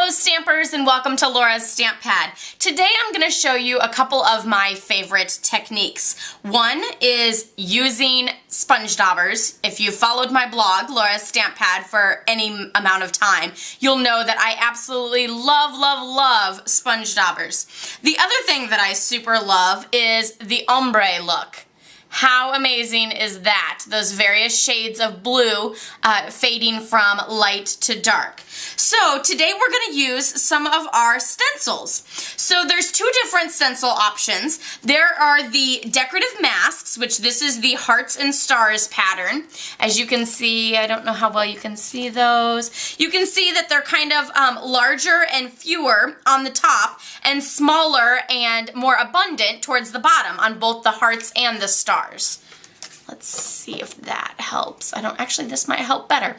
Hello Stampers and welcome to Laura's Stamp Pad. Today I'm going to show you a couple of my favorite techniques. One is using sponge daubers. If you've followed my blog, Laura's Stamp Pad, for any amount of time, you'll know that I absolutely love sponge daubers. The other thing that I super love is the ombre look. How amazing is that? Those various shades of blue fading from light to dark. So today we're going to use some of our stencils. So there's two different stencil options. There are the Decorative Masks, which this is the Hearts and Stars pattern. As you can see, I don't know how well you can see those. You can see that they're kind of larger and fewer on the top and smaller and more abundant towards the bottom on both the hearts and the stars. Let's see if that helps. Actually, this might help better.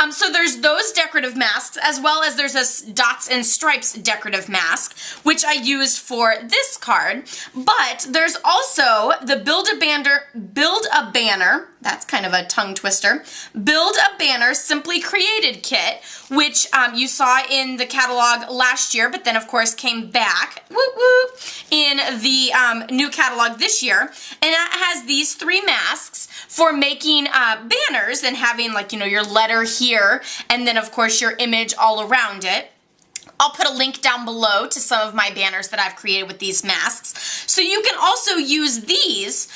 So there's those decorative masks, as well as there's a dots and stripes decorative mask, which I used for this card. But there's also the Build a Banner, that's kind of a tongue twister, Build a Banner Simply Created kit, which you saw in the catalog last year, but then of course came back in the new catalog this year. And it has these three masks for making banners and having, like, you know, your letter here and then of course your image all around it. I'll put a link down below to some of my banners that I've created with these masks. So you can also use these,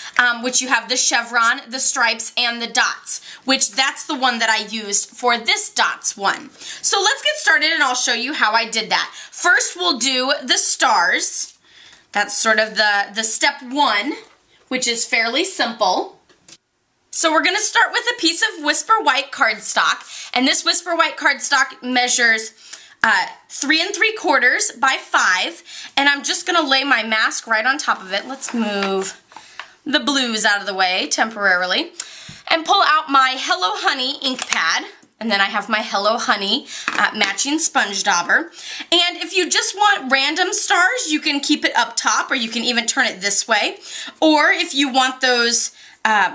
which you have the chevron, the stripes, and the dots, which that's the one that I used for this dots one. So let's get started and I'll show you how I did that. First we'll do the stars. That's sort of the step one, which is fairly simple. So we're going to start with a piece of Whisper White cardstock, and this Whisper White cardstock measures 3 3/4 by 5, and I'm just going to lay my mask right on top of it. Let's move the blues out of the way temporarily and pull out my Hello Honey ink pad, and then I have my Hello Honey matching sponge dauber. And if you just want random stars, you can keep it up top, or you can even turn it this way. Or if you want those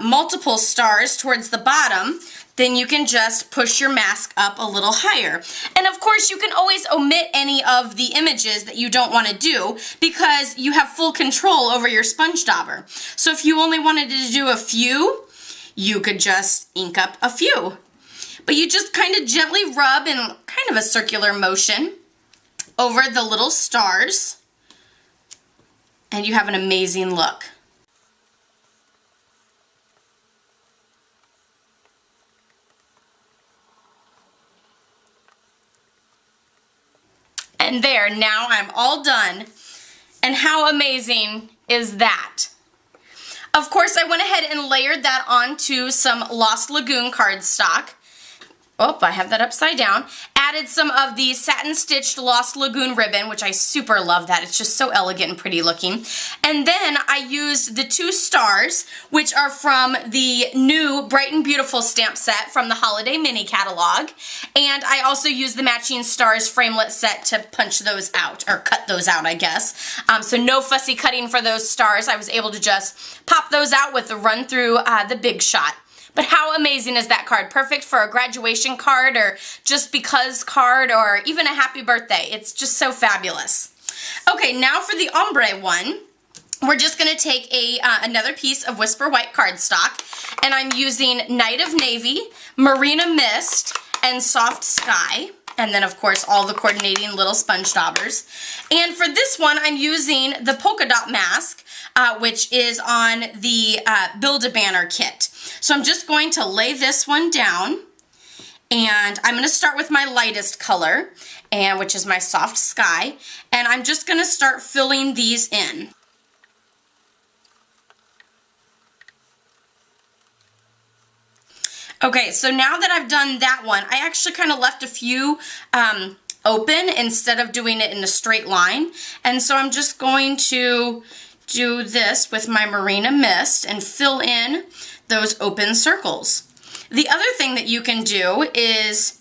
multiple stars towards the bottom, then you can just push your mask up a little higher. And of course you can always omit any of the images that you don't want to do, because you have full control over your sponge dauber. So if you only wanted to do a few, you could just ink up a few. But you just kind of gently rub in kind of a circular motion over the little stars, and you have an amazing look. And there, now I'm all done. And how amazing is that? Of course, I went ahead and layered that onto some Lost Lagoon cardstock. Oh, I have that upside down. Added some of the satin stitched Lost Lagoon ribbon, which I super love that. It's just so elegant and pretty looking. And then I used the two stars, which are from the new Bright and Beautiful stamp set from the Holiday Mini catalog. And I also used the matching stars framelit set to punch those out, or cut those out, I guess. So no fussy cutting for those stars. I was able to just pop those out with the run through the Big Shot. But how amazing is that card? Perfect for a graduation card, or just because card, or even a happy birthday. It's just so fabulous. Okay, now for the ombre one, we're just going to take another piece of Whisper White cardstock, and I'm using Night of Navy, Marina Mist, and Soft Sky. And then, of course, all the coordinating little sponge daubers. And for this one, I'm using the polka dot mask, which is on the Build a Banner kit. So I'm just going to lay this one down, and I'm going to start with my lightest color, which is my Soft Sky, and I'm just going to start filling these in. Okay, so now that I've done that one, I actually kind of left a few open instead of doing it in a straight line. And so I'm just going to do this with my Marina Mist and fill in those open circles. The other thing that you can do is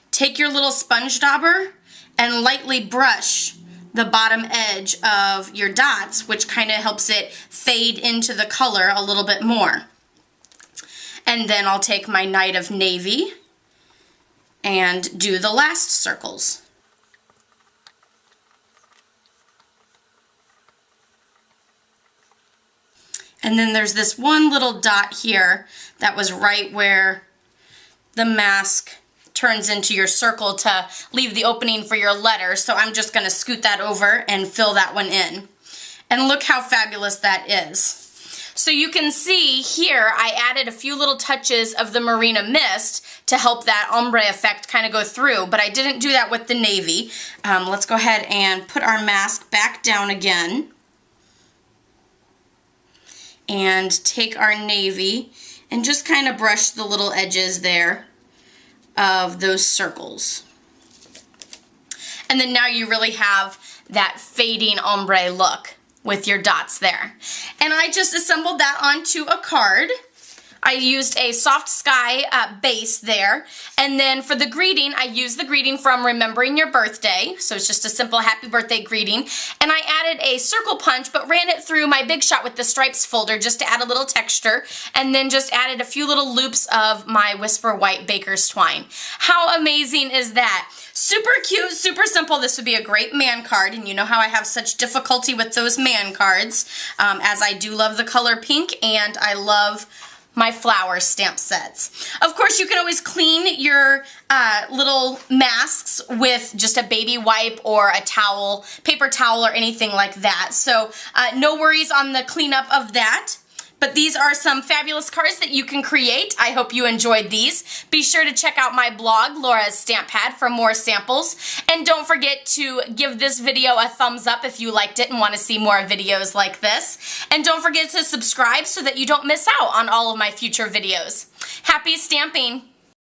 take your little sponge dauber and lightly brush the bottom edge of your dots, which kind of helps it fade into the color a little bit more. And then I'll take my Night of Navy and do the last circles. And then there's this one little dot here that was right where the mask turns into your circle to leave the opening for your letter. So I'm just going to scoot that over and fill that one in. And look how fabulous that is. So you can see here I added a few little touches of the Marina Mist to help that ombre effect kind of go through, but I didn't do that with the navy. Let's go ahead and put our mask back down again and take our navy and just kind of brush the little edges there of those circles. And then now you really have that fading ombre look with your dots there. And I just assembled that onto a card. I used a soft sky base there. And then for the greeting, I used the greeting from Remembering Your Birthday. So it's just a simple happy birthday greeting. And I added a circle punch, but ran it through my Big Shot with the Stripes folder just to add a little texture. And then just added a few little loops of my Whisper White Baker's Twine. How amazing is that? Super cute, super simple. This would be a great man card, and you know how I have such difficulty with those man cards, as I do love the color pink, and I love my flower stamp sets. Of course, you can always clean your little masks with just a baby wipe or a towel, paper towel, or anything like that. So no worries on the cleanup of that. But these are some fabulous cards that you can create. I hope you enjoyed these. Be sure to check out my blog, Laura's Stamp Pad, for more samples. And don't forget to give this video a thumbs up if you liked it and want to see more videos like this. And don't forget to subscribe so that you don't miss out on all of my future videos. Happy stamping!